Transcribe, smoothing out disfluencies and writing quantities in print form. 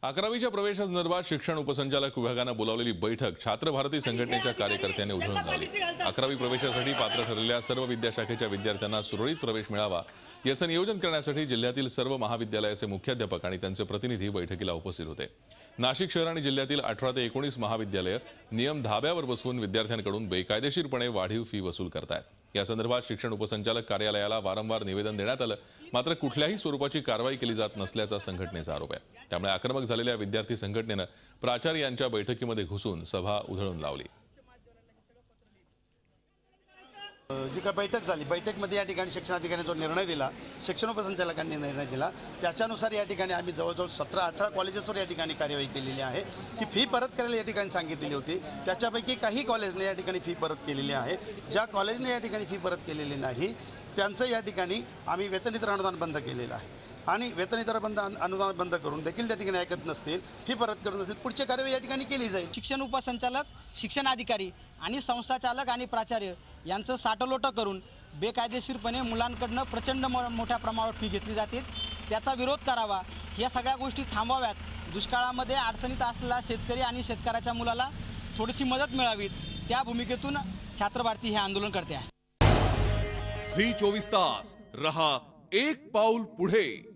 11वीच्या प्रवेशासंदर्भात शिक्षण उपसंचालक विभागानं बोलावलेली बैठक छात्र भारती संघटनेच्या कार्यकर्त्यांनी उधळून लावली। 11वी प्रवेशासाठी पात्र ठरलेल्या सर्व विद्याशाखेच्या विद्यार्थ्यांना सुरळीत प्रवेश मिळावा याचं नियोजन करण्यासाठी जिल्ह्यातील सर्व महाविद्यालयाचे मुख्याध्यापक आणि त्यांचे प्रतिनिधी बैठकीला उपस्थित होते। नाशिक शहर आणि जिल्ह्यातील 18 ते 19 महाविद्यालय नियम धाब्यावर बसवून विद्यार्थ्यांकडून बेकायदेशीरपणे वाढीव फी वसूल करतायत। या संदर्भात शिक्षण उपसंचालक कार्यालयाला वारंवार निवेदन देण्यात आलं, मात्र कुठल्याही स्वरूपाची कारवाई केली जात नसल्याचा संघटनेचा आरोप आहे। त्यामुळे आक्रमक झालेल्या विद्यार्थी संघटनेनं प्राचार्य यांच्या बैठकीमध्ये घुसून सभा उधळून लावली। जी काय बैठक झाली, बैठकमध्ये या ठिकाणी शिक्षणाधिकाऱ्यांनी जो निर्णय दिला, शिक्षण उपसंचालकांनी निर्णय दिला, त्याच्यानुसार या ठिकाणी आम्ही जवळजवळ 17-18 कॉलेजेसवर या ठिकाणी कार्यवाही केलेली आहे। की फी परत करायला या ठिकाणी सांगितलेली होती, त्याच्यापैकी काही कॉलेजने या ठिकाणी फी परत केलेली आहे। ज्या कॉलेजने या ठिकाणी फी परत केलेली नाही त्यांचं या ठिकाणी आम्ही वेतनितर अनुदान बंद केलेलं आहे आणि वेतनितर अनुदान बंद करून देखील त्या ठिकाणी ऐकत नसतील, फी परत करत नसतील, पुढची कार्यवाही या ठिकाणी केली जाईल। शिक्षण उपसंचालक, शिक्षण अधिकारी आणि संस्थाचालक आणि प्राचार्य यांचं साठलोट करून बेकायदेशीरपणे मुलांकडून प्रचंड मोठ्या प्रमाणावर फी घेतली जाते, त्याचा विरोध करावा, या सगळ्या गोष्टी थांबवाव्यात। दुष्काळामध्ये अडचणीत असलेला शेतकरी आणि शेतकऱ्याच्या मुलाला थोडीशी मदत मिळावी, त्या भूमिकेतून छात्र भारती हे आंदोलन करते आहे। झी 24 तास रहा एक पाऊल पुढे।